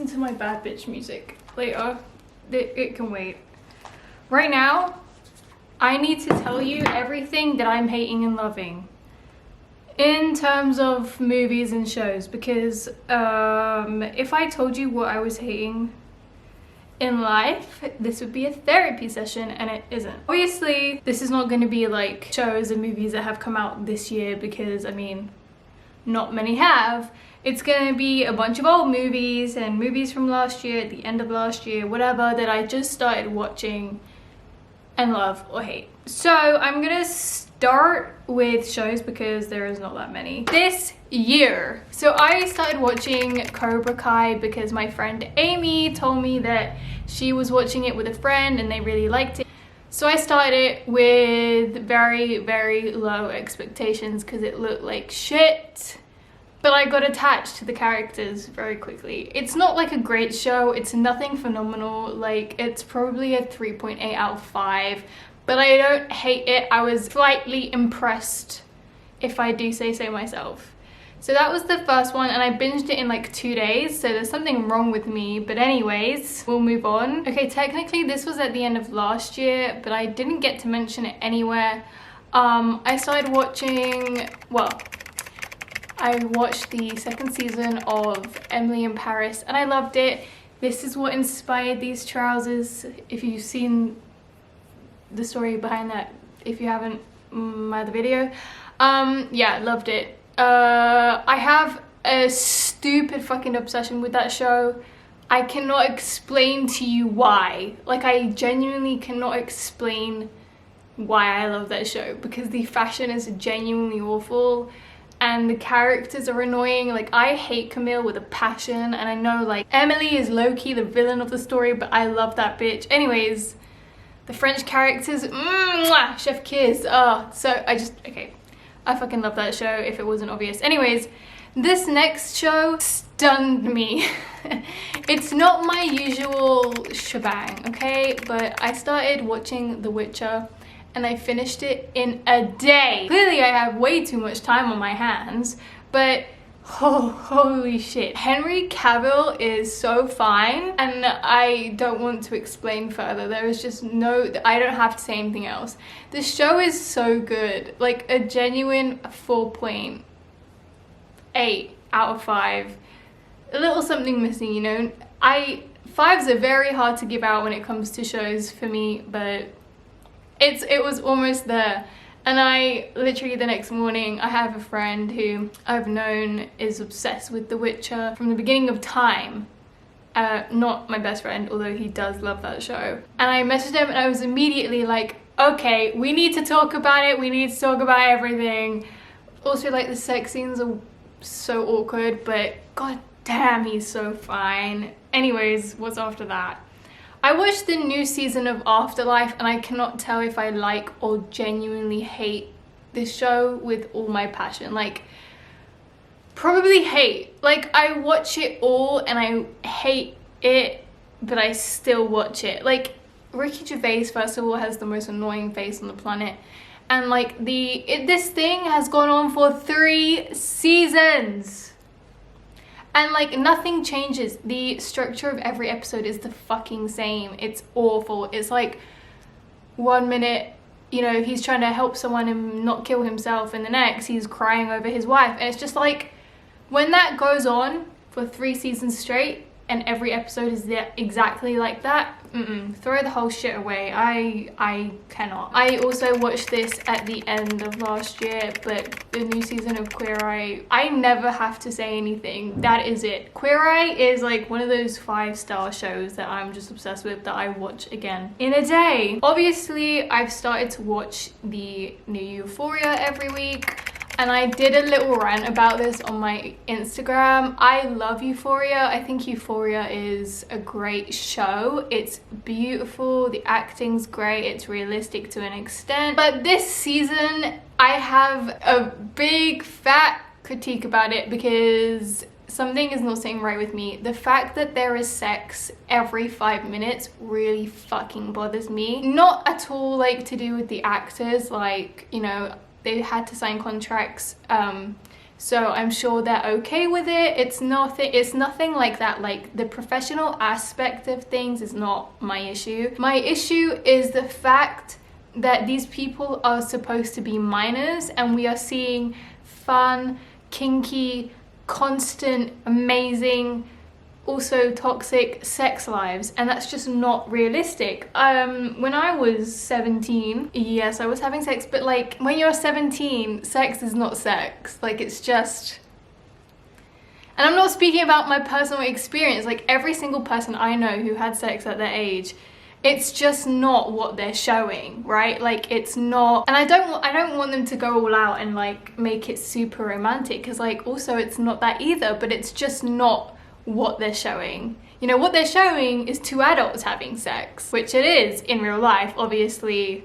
listen to my bad bitch music later. It can wait. Right now, I need to tell you everything that I'm hating and loving in terms of movies and shows, because if I told you what I was hating in life, this would be a therapy session, and it isn't. Obviously, this is not going to be like shows and movies that have come out this year, because I mean, not many have. It's gonna be a bunch of old movies and movies from last year, at the end of last year, whatever, that I just started watching and love or hate. So I'm gonna start with shows because there is not that many this year. So I started watching Cobra Kai because my friend Amy told me that she was watching it with a friend and they really liked it. So I started it with very, very low expectations because it looked like shit. But I got attached to the characters very quickly. It's not like a great show, it's nothing phenomenal, like it's probably a 3.8 out of 5, but I don't hate it. I was slightly impressed, if I do say so myself. So that was the first one, and I binged it in like 2 days, so there's something wrong with me, but anyways, we'll move on. Okay, technically this was at the end of last year, but I didn't get to mention it anywhere. I started watching, well, I watched the second season of Emily in Paris and I loved it. This is what inspired these trousers. If you've seen the story behind that, if you haven't, my other video. Yeah, loved it. I have a stupid fucking obsession with that show. I cannot explain to you why. Like, I genuinely cannot explain why I love that show, because the fashion is genuinely awful. And the characters are annoying. Like, I hate Camille with a passion, and I know like Emily is low-key the villain of the story, but I love that bitch. Anyways, the French characters, mwah, chef kiss. So okay, I fucking love that show if it wasn't obvious. Anyways, this next show stunned me. It's not my usual shebang, okay, but I started watching The Witcher and I finished it in a day. Clearly I have way too much time on my hands, but holy shit. Henry Cavill is so fine, and I don't want to explain further. There is just no, I don't have to say anything else. The show is so good, like a genuine 4.8 out of 5. A little something missing, you know. Fives are very hard to give out when it comes to shows for me, but it was almost there. And I literally the next morning, I have a friend who I've known is obsessed with The Witcher from the beginning of time. Not my best friend, although he does love that show. And I messaged him and I was immediately like, okay, we need to talk about it. We need to talk about everything. Also, like, the sex scenes are so awkward, but god damn, he's so fine. Anyways, what's after that? I watched the new season of Afterlife and I cannot tell if I like or genuinely hate this show with all my passion. Like, probably hate. Like, I watch it all and I hate it, but I still watch it. Like, Ricky Gervais, first of all, has the most annoying face on the planet. And like, this thing has gone on for 3 seasons. And like, nothing changes. The structure of every episode is the fucking same. It's awful. It's like, 1 minute, you know, he's trying to help someone and not kill himself, and the next he's crying over his wife. And it's just like, when that goes on for 3 seasons straight and every episode is exactly like that, throw the whole shit away. I cannot. I also watched this at the end of last year, but the new season of Queer Eye, I never have to say anything. That is it. Queer Eye is like one of those 5-star shows that I'm just obsessed with, that I watch again in a day. Obviously, I've started to watch the new Euphoria every week. And I did a little rant about this on my Instagram. I love Euphoria. I think Euphoria is a great show. It's beautiful, the acting's great, it's realistic to an extent. But this season, I have a big fat critique about it because something is not sitting right with me. The fact that there is sex every 5 minutes really fucking bothers me. Not at all like to do with the actors, like, you know, they had to sign contracts so I'm sure they're okay with it. It's nothing like that. Like, the professional aspect of things is not my issue. My issue is the fact that these people are supposed to be minors, and we are seeing fun, kinky, constant, amazing, also toxic sex lives, and that's just not realistic. When I was 17, yes, I was having sex, but like, when you're 17, sex is not sex. Like, it's just... And I'm not speaking about my personal experience. Like, every single person I know who had sex at their age, it's just not what they're showing, right? Like, it's not. And I don't want them to go all out and like make it super romantic, because like, also it's not that either, but it's just not what they're showing. You know, what they're showing is two adults having sex, which it is in real life, obviously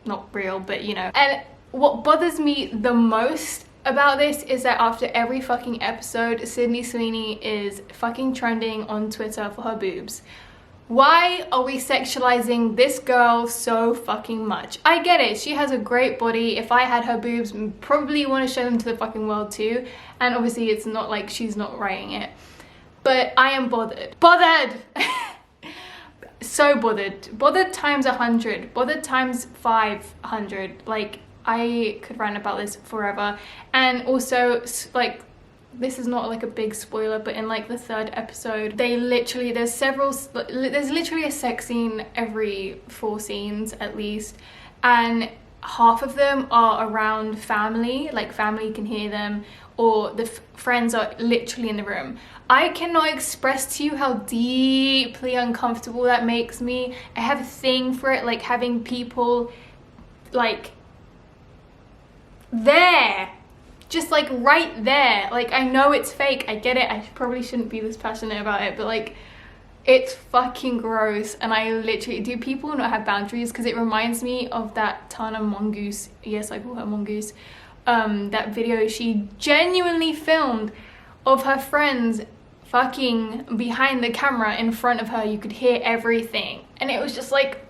not real, but you know. And what bothers me the most about this is that after every fucking episode, Sydney Sweeney is fucking trending on Twitter for her boobs. Why are we sexualizing this girl so fucking much? I get it, she has a great body. If I had her boobs, probably want to show them to the fucking world too. And obviously it's not like she's not writing it. But I am bothered. Bothered! So bothered. Bothered times 100. Bothered times 500. Like, I could rant about this forever. And also, like, this is not like a big spoiler, but in like the 3rd episode, there's literally a sex scene every 4 scenes at least, and half of them are around family, like family can hear them, or the friends are literally in the room. I cannot express to you how deeply uncomfortable that makes me. I have a thing for it, like having people like there, just like right there. Like, I know it's fake, I get it, I probably shouldn't be this passionate about it, but like, it's fucking gross. And I literally, do people not have boundaries? Because it reminds me of that Tana Mongoose, yes, I call her Mongoose, that video she genuinely filmed of her friends fucking behind the camera in front of her. You could hear everything, and it was just like,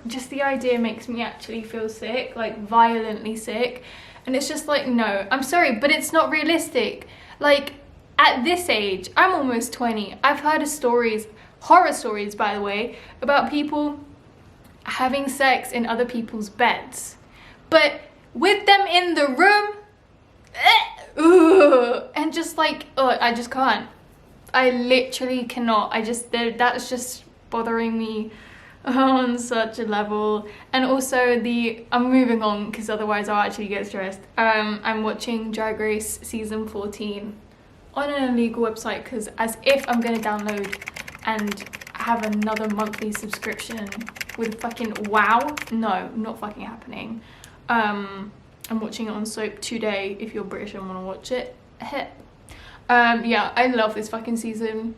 just the idea makes me actually feel sick, like violently sick. And it's just like, no, I'm sorry, but it's not realistic. Like, at this age, I'm almost 20, I've heard of stories, horror stories by the way, about people having sex in other people's beds, but with them in the room, and just like, I just can't. I literally cannot. That's just bothering me on such a level. And also I'm moving on because otherwise I'll actually get stressed. I'm watching Drag Race season 14 on an illegal website, because as if I'm gonna download and have another monthly subscription with fucking wow. No, not fucking happening. I'm watching it on Soap Today if you're British and want to watch it. Yeah, I love this fucking season.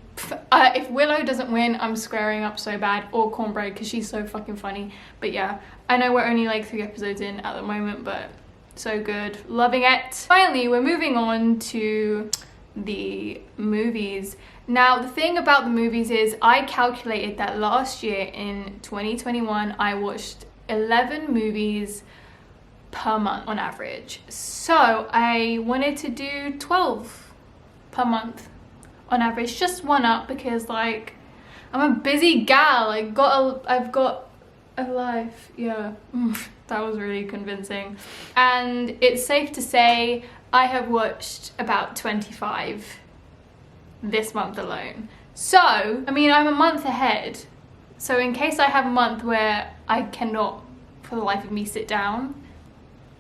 If Willow doesn't win, I'm squaring up so bad, or Cornbread, because she's so fucking funny. But yeah, I know we're only like 3 episodes in at the moment, but so good, loving it. Finally, we're moving on to the movies. Now, the thing about the movies is I calculated that last year in 2021 I watched 11 movies per month on average, so I wanted to do 12 per month on average, just one up, because like, I'm a busy gal. I've got a life. Yeah. That was really convincing. And it's safe to say I have watched about 25 this month alone. So, I mean, I'm a month ahead. So in case I have a month where I cannot for the life of me sit down,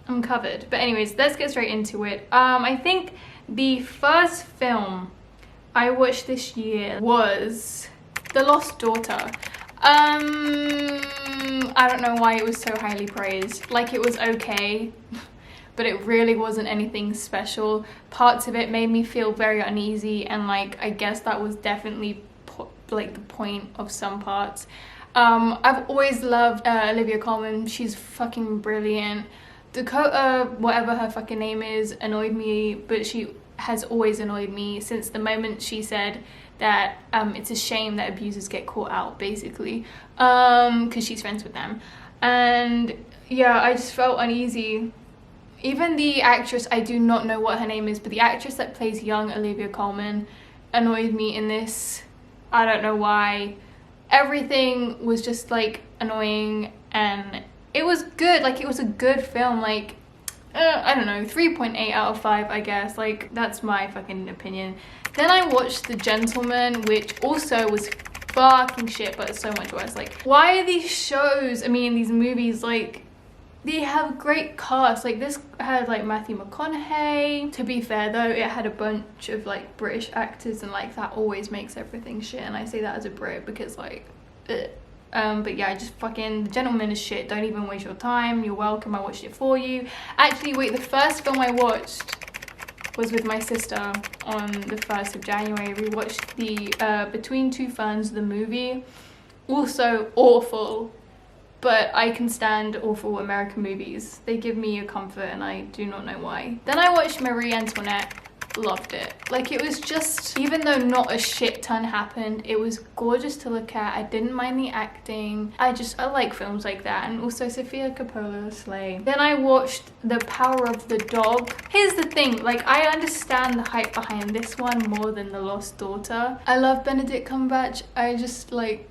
I'm covered. But anyways, let's get straight into it. I think the first film I watched this year was The Lost Daughter. I don't know why it was so highly praised. Like, it was okay, but it really wasn't anything special. Parts of it made me feel very uneasy, and like, I guess that was definitely like the point of some parts. I've always loved Olivia Colman. She's fucking brilliant. Dakota, whatever her fucking name is, annoyed me, but she has always annoyed me since the moment she said that it's a shame that abusers get caught out, basically, because she's friends with them. And yeah, I just felt uneasy Even the actress, I do not know what her name is, but the actress that plays young Olivia Colman annoyed me in this. I don't know why. Everything was just like annoying, and it was good. Like, it was a good film. Like, I don't know, 3.8 out of 5, I guess. Like, that's my fucking opinion. Then I watched The Gentleman, which also was fucking shit, but it's so much worse. Like, why are these shows, I mean, these movies, like, they have great cast. Like, this had like Matthew McConaughey. To be fair though, it had a bunch of like British actors, and like that always makes everything shit, and I say that as a Brit because like but yeah, just fucking The Gentleman is shit. Don't even waste your time. You're welcome, I watched it for you. Actually, wait, the first film I watched was with my sister on the 1st of January. We watched the Between Two Ferns, the movie. Also awful. But I can stand awful American movies. They give me a comfort, and I do not know why. Then I watched Marie Antoinette. Loved it. Like, it was just, even though not a shit ton happened, it was gorgeous to look at. I didn't mind the acting. I like films like that. And also Sofia Coppola, slay. Then I watched The Power of the Dog. Here's the thing, like, I understand the hype behind this one more than The Lost Daughter. I love Benedict Cumberbatch. I just like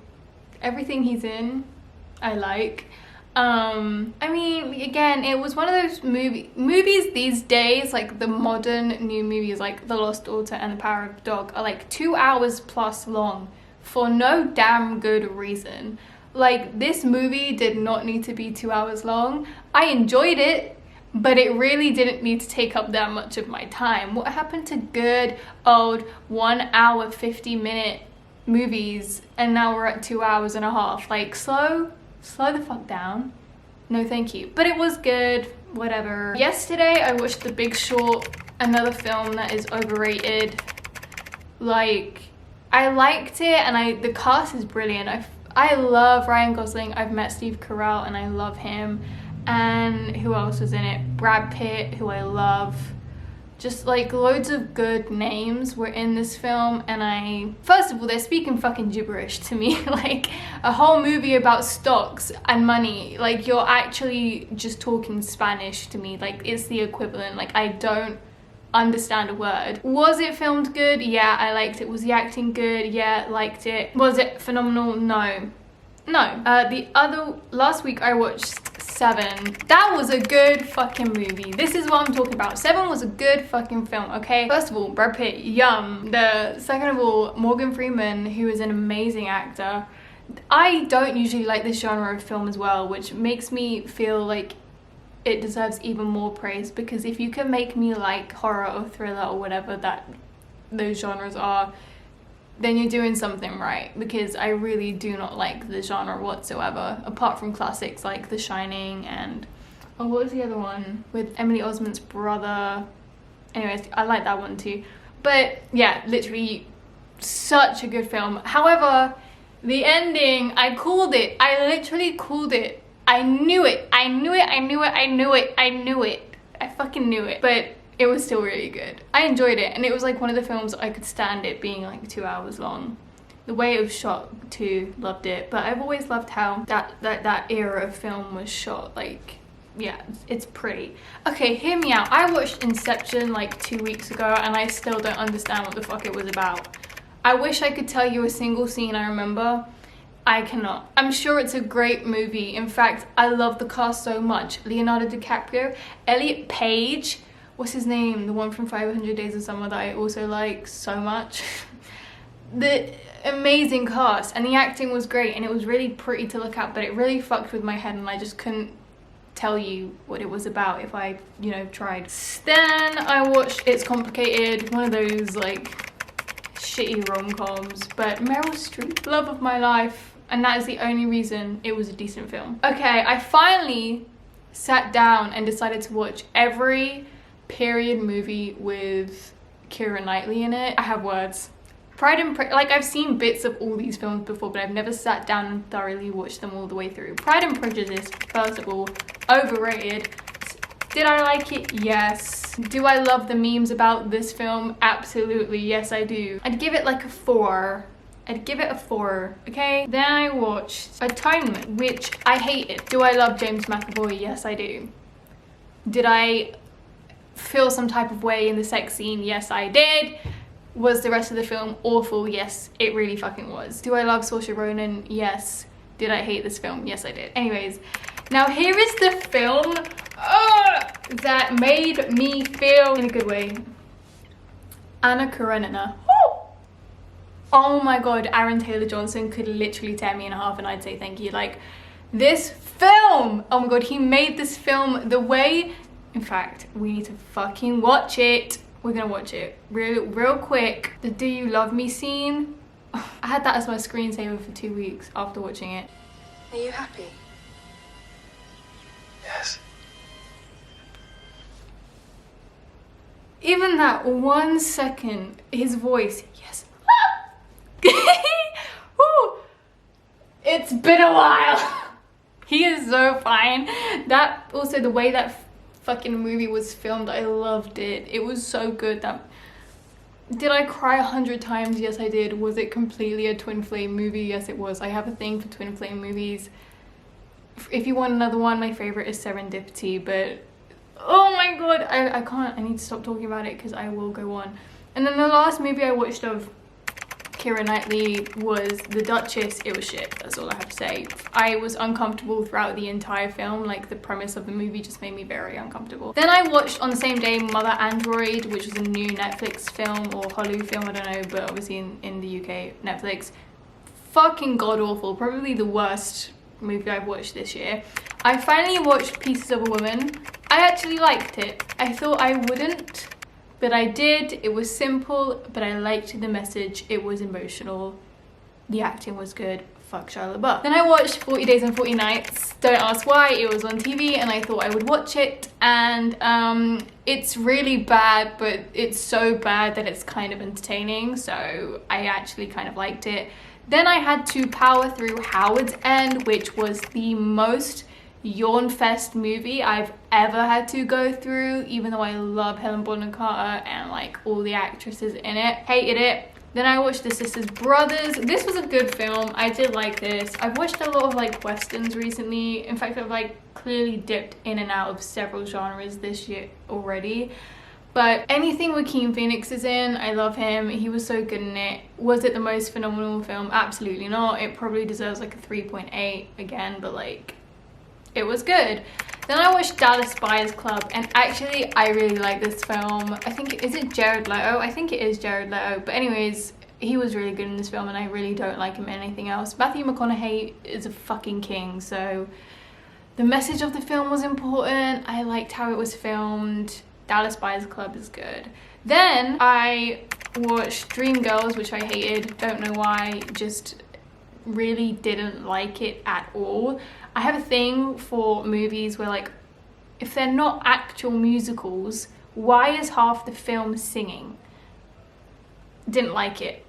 everything he's in. I like. I mean, again, it was one of those movies these days, like the modern new movies like The Lost Daughter and The Power of the Dog, are like 2 hours plus long for no damn good reason. Like, this movie did not need to be 2 hours long. I enjoyed it, but it really didn't need to take up that much of my time. What happened to good old 1 hour 50-minute movies, and now we're at 2 hours and a half? Like, slow the fuck down. No thank you. But it was good, whatever. Yesterday I watched The Big Short, another film that is overrated. Like, I liked it, and the cast is brilliant. I love Ryan Gosling. I've met Steve Carell and I love him. And who else was in it? Brad Pitt, who I love. Just like loads of good names were in this film, and first of all, they're speaking fucking gibberish to me. Like, a whole movie about stocks and money, like, you're actually just talking Spanish to me. Like, it's the equivalent. Like, I don't understand a word. Was it filmed good? Yeah, I liked it. Was the acting good? Yeah, liked it. Was it phenomenal? No. Last week I watched Seven. That was a good fucking movie. This is what I'm talking about. Seven was a good fucking film, okay? First of all, Brad Pitt, yum. Second of all, Morgan Freeman, who is an amazing actor. I don't usually like this genre of film as well, which makes me feel like it deserves even more praise, because if you can make me like horror or thriller or whatever that those genres are, then you're doing something right, because I really do not like the genre whatsoever, apart from classics like The Shining and, oh, what was the other one? With Emily Osment's brother. Anyways, I like that one too. But yeah, literally such a good film. However, the ending, I called it. I literally called it. I knew it. I fucking knew it. But it was still really good. I enjoyed it, and it was like one of the films I could stand it being like 2 hours long. The way it was shot too, loved it. But I've always loved how that era of film was shot. Like, yeah, it's pretty. Okay, hear me out. I watched Inception like 2 weeks ago, and I still don't understand what the fuck it was about. I wish I could tell you a single scene I remember. I cannot. I'm sure it's a great movie. In fact, I love the cast so much. Leonardo DiCaprio, Elliot Page, what's his name? The one from 500 Days of Summer that I also like so much. The amazing cast, and the acting was great, and it was really pretty to look at, but it really fucked with my head, and I just couldn't tell you what it was about if I, tried. Then I watched It's Complicated, one of those like shitty rom-coms, but Meryl Streep, love of my life, and that is the only reason it was a decent film. Okay, I finally sat down and decided to watch every period movie with Keira Knightley in it. I have words. Pride and Prejudice, like, I've seen bits of all these films before, but I've never sat down and thoroughly watched them all the way through. Pride and Prejudice, first of all, overrated. Did I like it? Yes. Do I love the memes about this film? Absolutely, yes I do. I'd give it like a 4. I'd give it a 4, okay? Then I watched Atonement, which I hated. Do I love James McAvoy? Yes I do. Did I feel some type of way in the sex scene? Yes, I did. Was the rest of the film awful? Yes, it really fucking was. Do I love Saoirse Ronan? Yes. Did I hate this film? Yes, I did. Anyways, now here is the film that made me feel in a good way. Anna Karenina. Oh my god, Aaron Taylor Johnson could literally tear me in half and I'd say thank you. Like, this film, oh my god, he made this film the way, in fact, we need to fucking watch it. We're gonna watch it real quick. The "Do You Love Me" scene, I had that as my screensaver for 2 weeks after watching it. Are you happy? Yes. Even that 1 second, his voice, yes. Woo. It's been a while. He is so fine. That also, the way that fucking movie was filmed, I loved it. It was so good. That, did I cry 100 times? Yes, I did. Was it completely a twin flame movie? Yes, it was. I have a thing for twin flame movies. If you want another one, my favorite is Serendipity, but oh my god, I can't. I need to stop talking about it because I will go on. And then the last movie I watched of Keira Knightley was The Duchess. It was shit, that's all I have to say. I was uncomfortable throughout the entire film. Like, the premise of the movie just made me very uncomfortable. Then I watched on the same day Mother Android, which was a new Netflix film or Hulu film, I don't know, but obviously in the UK, Netflix. Fucking god awful, probably the worst movie I've watched this year. I finally watched Pieces of a Woman. I actually liked it. I thought I wouldn't, but I did. It was simple, but I liked the message. It was emotional. The acting was good. Fuck Shia LaBeouf. Then I watched 40 Days and 40 Nights. Don't ask why. It was on TV and I thought I would watch it. And it's really bad, but it's so bad that it's kind of entertaining. So I actually kind of liked it. Then I had to power through Howard's End, which was the most yawn fest movie I've ever had to go through, even though I love Helen Bonham Carter and like all the actresses in it. Hated it. Then I watched The Sisters Brothers. This was a good film. I did like this. I've watched a lot of like westerns recently. In fact, I've like clearly dipped in and out of several genres this year already. But anything Joaquin Phoenix is in, I love him. He was so good in it. Was it the most phenomenal film? Absolutely not. It probably deserves like a 3.8 again, but like, it was good. Then I watched Dallas Buyers Club, and actually I really like this film. I think, is it Jared Leto? I think it is Jared Leto. But anyways, he was really good in this film and I really don't like him in anything else. Matthew McConaughey is a fucking king, so the message of the film was important. I liked how it was filmed. Dallas Buyers Club is good. Then I watched Dreamgirls, which I hated. Don't know why, just really didn't like it at all. I have a thing for movies where, like, if they're not actual musicals, why is half the film singing? Didn't like it,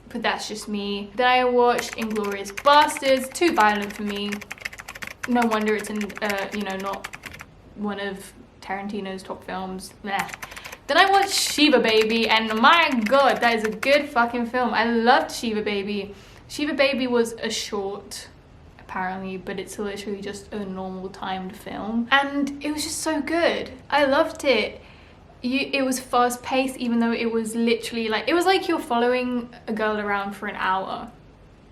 but that's just me. Then I watched Inglourious Basterds. Too violent for me. No wonder it's in, you know, not one of Tarantino's top films. Meh. Then I watched Shiva Baby, and my god, that is a good fucking film. I loved Shiva Baby. Shiva Baby was a short, apparently, but it's literally just a normal timed film, and it was just so good. I loved it. It was fast paced, even though it was literally like, it was like you're following a girl around for an hour,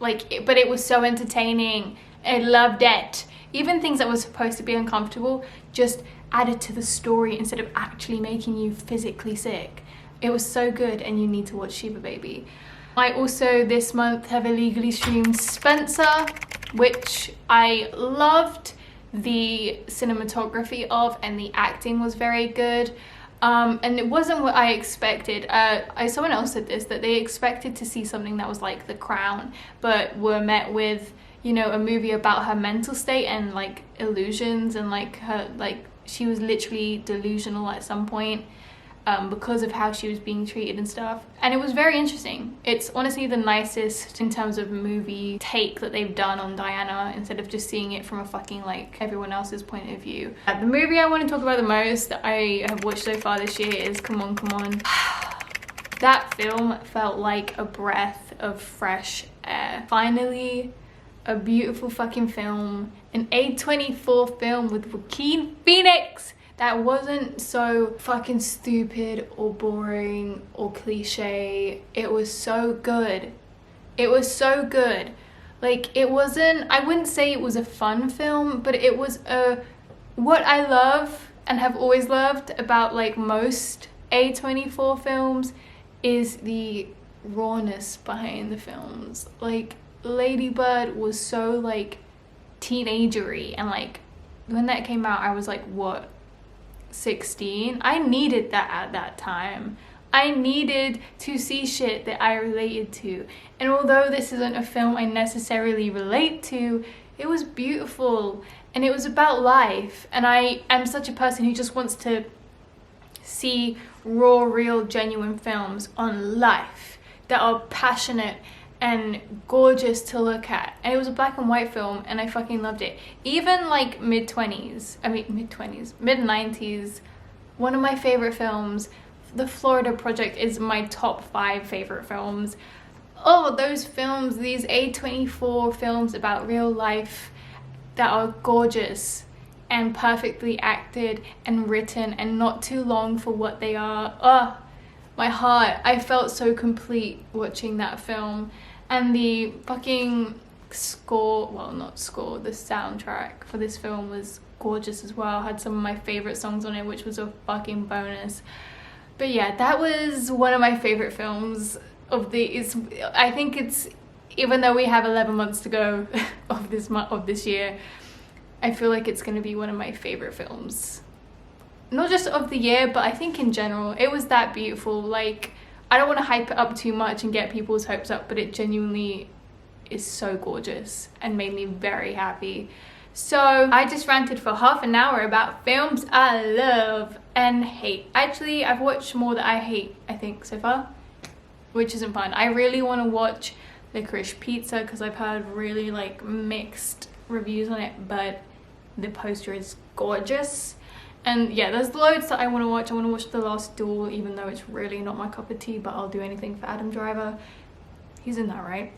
like, but it was so entertaining. I loved it. Even things that were supposed to be uncomfortable just added to the story instead of actually making you physically sick. It was so good, and you need to watch Shiva Baby. I also this month have illegally streamed Spencer, which I loved the cinematography of, and the acting was very good. And it wasn't what I expected. Someone else said this, that they expected to see something that was like The Crown, but were met with, you know, a movie about her mental state and like illusions, and like her, like she was literally delusional at some point because of how she was being treated and stuff. And it was very interesting. It's honestly the nicest in terms of movie take that they've done on Diana, instead of just seeing it from a fucking like everyone else's point of view. The movie I want to talk about the most that I have watched so far this year is Come On, Come On. That film felt like a breath of fresh air. Finally, a beautiful fucking film, an A24 film with Joaquin Phoenix that wasn't so fucking stupid or boring or cliche. It was so good. It was so good. Like, it wasn't, I wouldn't say it was a fun film, but it was what I love and have always loved about like most A24 films is the rawness behind the films. Like, Lady Bird was so like teenagery, and like when that came out I was like, what, 16? I needed that at that time. I needed to see shit that I related to, and although this isn't a film I necessarily relate to, it was beautiful and it was about life, and I am such a person who just wants to see raw, real, genuine films on life that are passionate and gorgeous to look at. And it was a black and white film and I fucking loved it. Even like mid-90s, mid-90s, one of my favorite films, The Florida Project, is my top 5 favorite films. Oh, those films, these A24 films about real life that are gorgeous and perfectly acted and written and not too long for what they are. Oh, my heart. I felt so complete watching that film. And the fucking score, well, not score, the soundtrack for this film was gorgeous as well. Had some of my favorite songs on it, which was a fucking bonus. But yeah, that was one of my favorite films of the, I think it's, even though we have 11 months to go of this year, I feel like it's going to be one of my favorite films. Not just of the year, but I think in general. It was that beautiful. Like, I don't want to hype it up too much and get people's hopes up, but it genuinely is so gorgeous and made me very happy. So I just ranted for half an hour about films I love and hate. Actually, I've watched more that I hate, I think, so far, which isn't fun. I really want to watch Licorice Pizza because I've heard really like mixed reviews on it, but the poster is gorgeous. And yeah, there's loads that I want to watch. I want to watch The Last Duel, even though it's really not my cup of tea, but I'll do anything for Adam Driver. He's in that, right?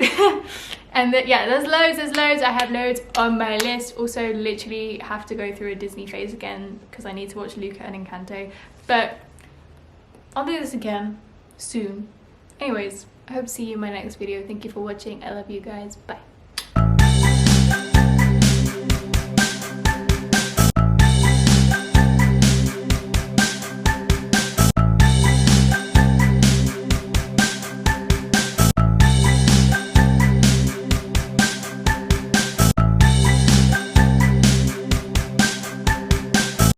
And yeah, there's loads. I have loads on my list. Also, literally have to go through a Disney phase again because I need to watch Luca and Encanto. But I'll do this again soon. Anyways, I hope to see you in my next video. Thank you for watching. I love you guys. Bye.